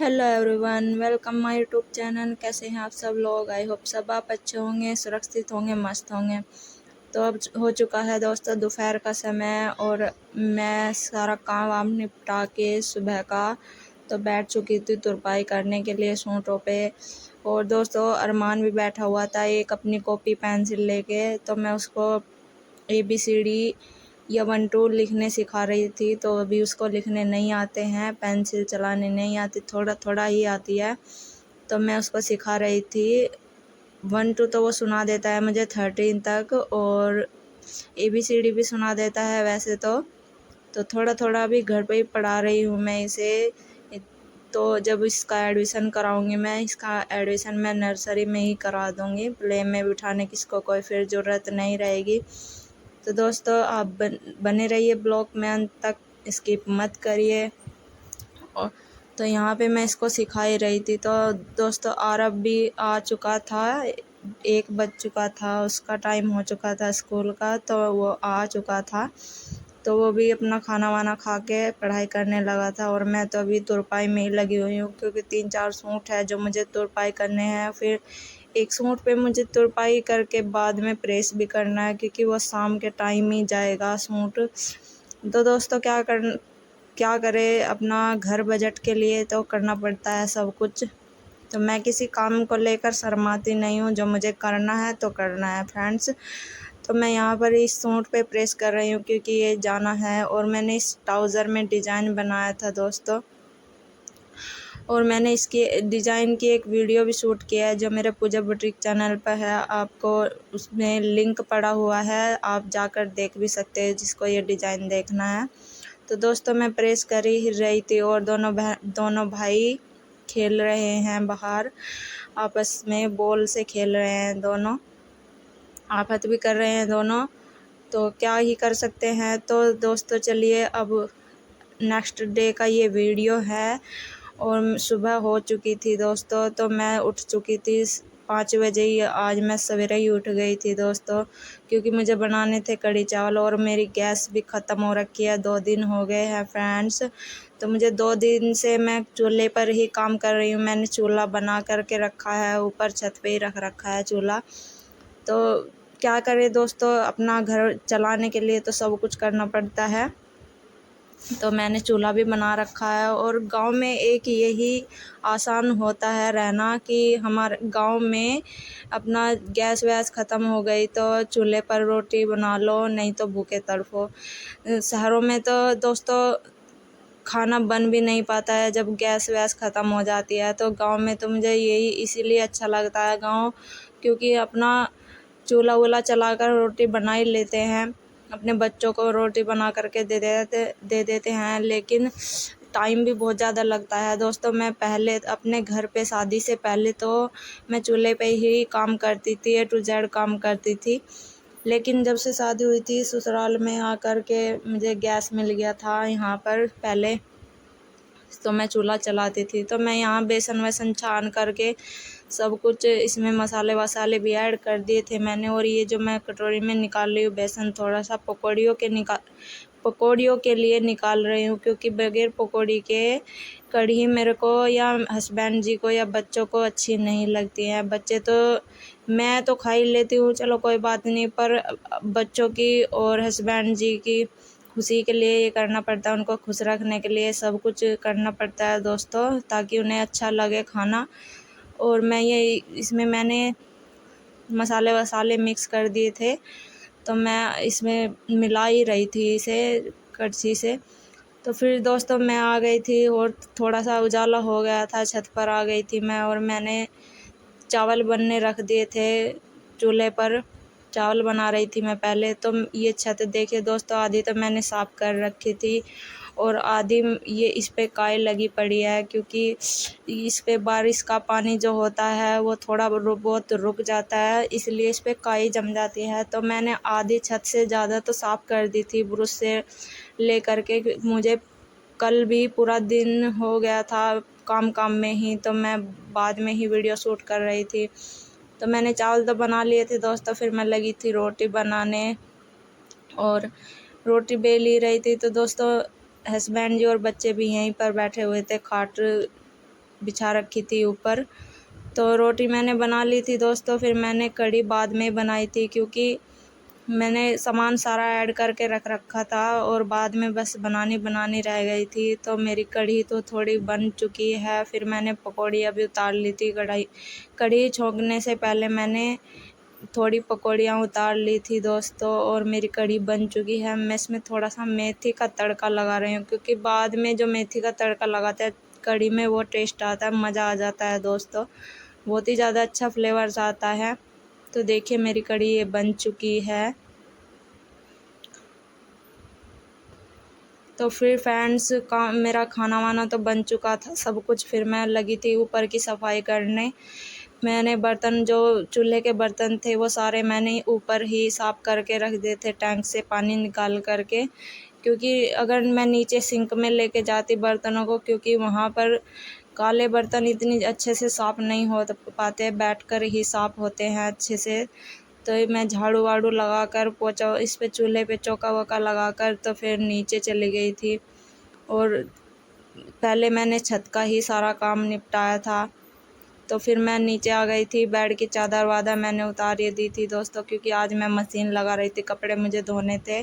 Hello everyone, welcome my YouTube channel. कैसे हैं आप सब लोग? आई होप सब आप अच्छे होंगे, सुरक्षित होंगे, मस्त होंगे। तो अब हो चुका है दोस्तों दोपहर का समय और मैं सारा काम वाम निपटा के सुबह का तो बैठ चुकी थी तुरपाई करने के लिए सूटों पे। और दोस्तों अरमान भी बैठा हुआ था एक अपनी कॉपी पेंसिल लेके, तो मैं उसको ABCD या 1 2 लिखने सिखा रही थी। तो अभी उसको लिखने नहीं आते हैं, पेंसिल चलाने नहीं आती, थोड़ा थोड़ा ही आती है, तो मैं उसको सिखा रही थी। 1 2 तो वो सुना देता है मुझे 13 तक, और ABCD भी सुना देता है वैसे तो थोड़ा थोड़ा अभी घर पे ही पढ़ा रही हूँ मैं इसे। तो जब इसका एडमिशन कराऊंगी इसका एडमिशन मैं नर्सरी में ही करा दूँगी, प्ले में बिठाने की इसको कोई फिर ज़रूरत नहीं रहेगी। तो दोस्तों आप बने रहिए ब्लॉग में अंत तक, स्किप मत करिए। और तो यहाँ पे मैं इसको सिखा ही रही थी। तो दोस्तों आरब भी आ चुका था, 1 बज चुका था, उसका टाइम हो चुका था स्कूल का, तो वो आ चुका था। तो वो भी अपना खाना वाना खा के पढ़ाई करने लगा था और मैं तो अभी तुरपाई में ही लगी हुई हूँ, क्योंकि 3 4 सूट है जो मुझे तुरपाई करने हैं। फिर एक सूट पे मुझे तुरपाई करके बाद में प्रेस भी करना है, क्योंकि वो शाम के टाइम ही जाएगा सूट। तो दोस्तों क्या करे, अपना घर बजट के लिए तो करना पड़ता है सब कुछ। तो मैं किसी काम को लेकर शर्माती नहीं हूँ, जो मुझे करना है तो करना है फ्रेंड्स। तो मैं यहाँ पर इस सूट पे प्रेस कर रही हूँ क्योंकि ये जाना है। और मैंने इस ट्राउज़र में डिज़ाइन बनाया था दोस्तों, और मैंने इसकी डिज़ाइन की एक वीडियो भी शूट किया है जो मेरे पूजा बुटीक चैनल पर है। आपको उसमें लिंक पड़ा हुआ है, आप जाकर देख भी सकते हैं जिसको ये डिज़ाइन देखना है। तो दोस्तों मैं प्रेस कर ही रही थी और दोनों भाई खेल रहे हैं बाहर, आपस में बॉल से खेल रहे हैं दोनों, आफत भी कर रहे हैं दोनों। तो क्या ही कर सकते हैं। तो दोस्तों चलिए अब नेक्स्ट डे का ये वीडियो है। और सुबह हो चुकी थी दोस्तों, तो मैं उठ चुकी थी 5 बजे ही। आज मैं सवेरे ही उठ गई थी दोस्तों, क्योंकि मुझे बनाने थे कढ़ी चावल और मेरी गैस भी ख़त्म हो रखी है। 2 दिन हो गए हैं फ्रेंड्स, तो मुझे 2 दिन से मैं चूल्हे पर ही काम कर रही हूँ। मैंने चूल्हा बना करके रखा है, ऊपर छत पे ही रख रखा है चूल्हा। तो क्या करें दोस्तों, अपना घर चलाने के लिए तो सब कुछ करना पड़ता है। तो मैंने चूल्हा भी बना रखा है। और गांव में एक यही आसान होता है रहना कि हमारे गांव में अपना गैस वैस ख़त्म हो गई तो चूल्हे पर रोटी बना लो, नहीं तो भूखे तड़फो। शहरों में तो दोस्तों खाना बन भी नहीं पाता है जब गैस वैस ख़त्म हो जाती है। तो गांव में तो मुझे यही इसीलिए अच्छा लगता है गांव, क्योंकि अपना चूल्हा वूल्हा चला कर रोटी बना ही लेते हैं, अपने बच्चों को रोटी बना करके दे देते हैं। लेकिन टाइम भी बहुत ज़्यादा लगता है दोस्तों। मैं पहले अपने घर पे शादी से पहले तो मैं चूल्हे पे ही काम करती थी, A to Z काम करती थी। लेकिन जब से शादी हुई थी ससुराल में आकर के मुझे गैस मिल गया था यहाँ पर पहले, तो मैं चूल्हा चलाती थी। तो मैं यहाँ बेसन वेसन छान करके सब कुछ इसमें मसाले वसाले भी ऐड कर दिए थे मैंने। और ये जो मैं कटोरी में निकाल रही हूँ बेसन, थोड़ा सा पकौड़ियों के लिए निकाल रही हूँ, क्योंकि बगैर पकौड़ी के कढ़ी मेरे को या हस्बैंड जी को या बच्चों को अच्छी नहीं लगती है। बच्चे तो मैं तो खा ही लेती हूँ, चलो कोई बात नहीं, पर बच्चों की और हस्बैंड जी की खुशी के लिए ये करना पड़ता है, उनको खुश रखने के लिए सब कुछ करना पड़ता है दोस्तों, ताकि उन्हें अच्छा लगे खाना। और मैं ये इसमें मैंने मसाले वसाले मिक्स कर दिए थे, तो मैं इसमें मिला ही रही थी इसे कड़छी से। तो फिर दोस्तों मैं आ गई थी और थोड़ा सा उजाला हो गया था, छत पर आ गई थी मैं। और मैंने चावल बनने रख दिए थे चूल्हे पर, चावल बना रही थी मैं पहले। तो ये छत देखिए दोस्तों, आधी तो मैंने साफ़ कर रखी थी और आधी ये इस पे काई लगी पड़ी है, क्योंकि इस पे बारिश का पानी जो होता है वो थोड़ा बहुत रुक जाता है, इसलिए इस पे काई जम जाती है। तो मैंने आधी छत से ज़्यादा तो साफ़ कर दी थी ब्रश से ले करके। मुझे कल भी पूरा दिन हो गया था काम में ही, तो मैं बाद में ही वीडियो शूट कर रही थी। तो मैंने चावल तो बना लिए थे दोस्तों, फिर मैं लगी थी रोटी बनाने और रोटी बेल ही रही थी। तो दोस्तों हस्बैंड जी और बच्चे भी यहीं पर बैठे हुए थे खाट बिछा रखी थी ऊपर। तो रोटी मैंने बना ली थी दोस्तों। फिर मैंने कढ़ी बाद में बनाई थी, क्योंकि मैंने सामान सारा ऐड करके रख रखा था और बाद में बस बनानी रह गई थी। तो मेरी कढ़ी तो थोड़ी बन चुकी है। फिर मैंने पकौड़ी अभी उतार ली थी। कढ़ी छोंकने से पहले मैंने थोड़ी पकौड़ियाँ उतार ली थी दोस्तों, और मेरी कढ़ी बन चुकी है। मैं इसमें थोड़ा सा मेथी का तड़का लगा रही हूँ, क्योंकि बाद में जो मेथी का तड़का लगाते हैं कढ़ी में वो टेस्ट आता है, मज़ा आ जाता है दोस्तों, बहुत ही ज़्यादा अच्छा फ्लेवर्स आता है। तो देखिए मेरी कढ़ी ये बन चुकी है। तो फिर फ्रेंड्स मेरा खाना वाना तो बन चुका था सब कुछ। फिर मैं लगी थी ऊपर की सफाई करने। मैंने बर्तन, जो चूल्हे के बर्तन थे वो सारे मैंने ऊपर ही साफ़ करके रख दिए थे, टैंक से पानी निकाल करके, क्योंकि अगर मैं नीचे सिंक में लेके जाती बर्तनों को, क्योंकि वहाँ पर काले बर्तन इतनी अच्छे से साफ़ नहीं हो पाते, बैठकर ही साफ़ होते हैं अच्छे से। तो मैं झाड़ू वाड़ू लगा कर पोछा इस पे चूल्हे पे चौका वौका लगा कर तो फिर नीचे चली गई थी। और पहले मैंने छत का ही सारा काम निपटाया था। तो फिर मैं नीचे आ गई थी। बेड की चादर वादर मैंने उतार दी थी दोस्तों, क्योंकि आज मैं मशीन लगा रही थी, कपड़े मुझे धोने थे,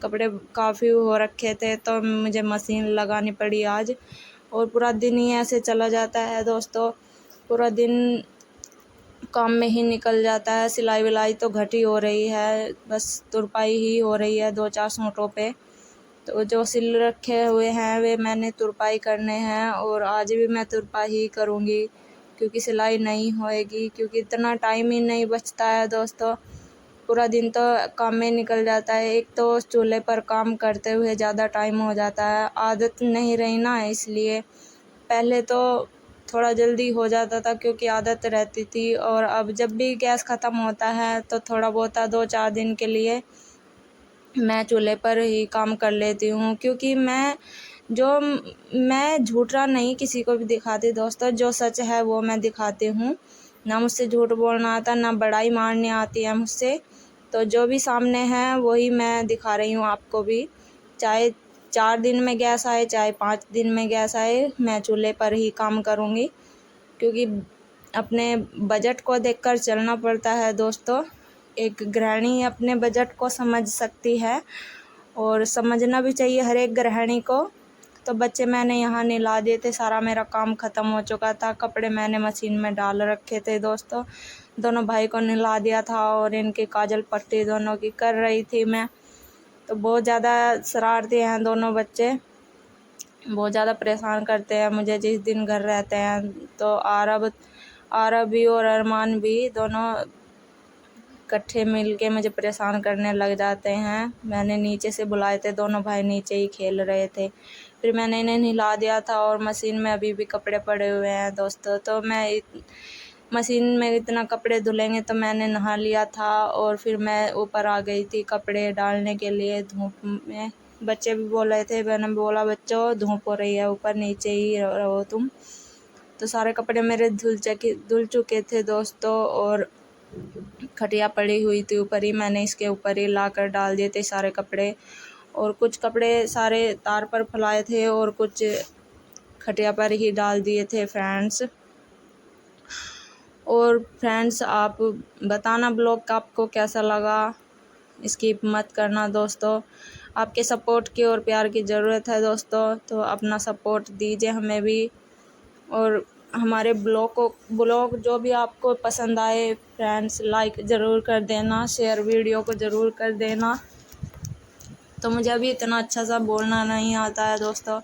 कपड़े काफ़ी हो रखे थे, तो मुझे मशीन लगानी पड़ी आज। और पूरा दिन ही ऐसे चला जाता है दोस्तों, पूरा दिन काम में ही निकल जाता है। सिलाई विलाई तो घटी हो रही है, बस तुरपाई ही हो रही है 2-4 सूटों पे। तो जो सिल रखे हुए हैं वे मैंने तुरपाई करने हैं, और आज भी मैं तुरपाई ही करूँगी, क्योंकि सिलाई नहीं होएगी, क्योंकि इतना टाइम ही नहीं बचता है दोस्तों। पूरा दिन तो काम में निकल जाता है। एक तो चूल्हे पर काम करते हुए ज़्यादा टाइम हो जाता है, आदत नहीं रही ना, इसलिए। पहले तो थोड़ा जल्दी हो जाता था, क्योंकि आदत रहती थी। और अब जब भी गैस ख़त्म होता है तो थोड़ा बहुत 2-4 दिन के लिए मैं चूल्हे पर ही काम कर लेती हूँ, क्योंकि मैं झूठा नहीं किसी को भी दिखाती दोस्तों, जो सच है वो मैं दिखाती हूँ। ना मुझसे झूठ बोलना आता, ना बड़ाई मारनी आती है मुझसे। तो जो भी सामने है वही मैं दिखा रही हूँ आपको भी। चाहे 4 दिन में गैस आए, चाहे 5 दिन में गैस आए, मैं चूल्हे पर ही काम करूँगी, क्योंकि अपने बजट को देखकर चलना पड़ता है दोस्तों। एक गृहिणी अपने बजट को समझ सकती है, और समझना भी चाहिए हर एक गृहिणी को। तो बच्चे मैंने यहाँ नहला दिए थे, सारा मेरा काम ख़त्म हो चुका था। कपड़े मैंने मशीन में डाल रखे थे दोस्तों। दोनों भाई को नहला दिया था, और इनकी काजल पट्टी दोनों की कर रही थी मैं। तो बहुत ज़्यादा शरारती हैं दोनों बच्चे, बहुत ज़्यादा परेशान करते हैं मुझे जिस दिन घर रहते हैं। तो आरब भी और अरमान भी दोनों इकट्ठे मिल के मुझे परेशान करने लग जाते हैं। मैंने नीचे से बुलाए थे, दोनों भाई नीचे ही खेल रहे थे। फिर मैंने इन्हें नहला दिया था, और मशीन में अभी भी कपड़े पड़े हुए हैं दोस्तों। तो मशीन में इतना कपड़े धुलेंगे, तो मैंने नहा लिया था, और फिर मैं ऊपर आ गई थी कपड़े डालने के लिए धूप में। बच्चे भी बोल रहे थे, मैंने बोला बच्चों धूप हो रही है, ऊपर नीचे ही रहो तुम। तो सारे कपड़े मेरे धुल चुके थे दोस्तों, और खटिया पड़ी हुई थी ऊपर ही, मैंने इसके ऊपर ही ला कर डाल दिए थे सारे कपड़े। और कुछ कपड़े सारे तार पर फैलाए थे, और कुछ खटिया पर ही डाल दिए थे फ्रेंड्स। और फ्रेंड्स आप बताना ब्लॉग आपको कैसा लगा, स्किप मत करना दोस्तों। आपके सपोर्ट की और प्यार की ज़रूरत है दोस्तों, तो अपना सपोर्ट दीजिए हमें भी। और हमारे ब्लॉग जो भी आपको पसंद आए फ्रेंड्स, लाइक ज़रूर कर देना, शेयर वीडियो को ज़रूर कर देना। तो मुझे अभी इतना अच्छा सा बोलना नहीं आता है दोस्तों,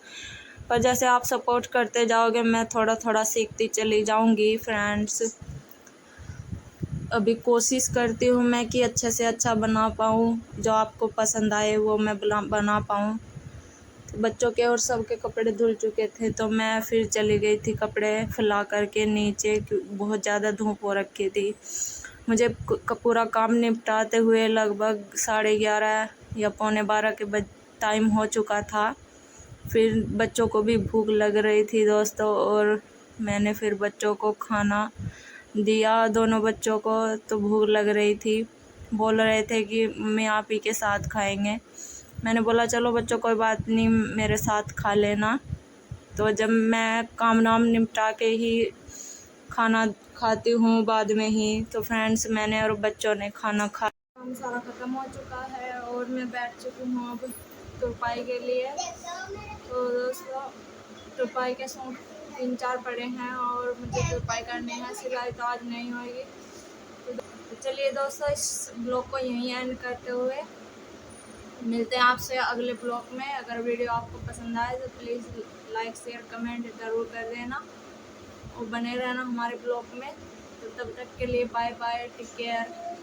पर जैसे आप सपोर्ट करते जाओगे मैं थोड़ा थोड़ा सीखती चली जाऊंगी फ्रेंड्स। अभी कोशिश करती हूँ मैं कि अच्छे से अच्छा बना पाऊँ, जो आपको पसंद आए वो मैं बना पाऊँ। बच्चों के और सबके कपड़े धुल चुके थे, तो मैं फिर चली गई थी कपड़े फैला करके नीचे, बहुत ज़्यादा धूप हो रखी थी। मुझे पूरा काम निपटाते हुए लगभग 11:30 या 11:45 के टाइम हो चुका था। फिर बच्चों को भी भूख लग रही थी दोस्तों, और मैंने फिर बच्चों को खाना दिया, दोनों बच्चों को। तो भूख लग रही थी, बोल रहे थे कि मम्मी आप ही के साथ खाएंगे। मैंने बोला चलो बच्चों कोई बात नहीं, मेरे साथ खा लेना। तो जब मैं काम नाम निपटा के ही खाना खाती हूँ बाद में ही। तो फ्रेंड्स, मैंने और बच्चों ने खाना खा, काम सारा ख़त्म हो चुका है और मैं बैठ चुकी हूँ अब तुरपाई के लिए। तो दोस्तों, तुरपाई के सूट 3-4 पड़े हैं और मुझे तुरपाई करनी है, सिलाई तो आज नहीं होगी। तो चलिए दोस्तों, इस ब्लॉग को यहीं एंड करते हुए मिलते हैं आपसे अगले ब्लॉग में। अगर वीडियो आपको पसंद आए तो प्लीज़ लाइक शेयर कमेंट ज़रूर कर देना और बने रहना हमारे ब्लॉग में। तो तब तक के लिए बाय बाय, टेक केयर।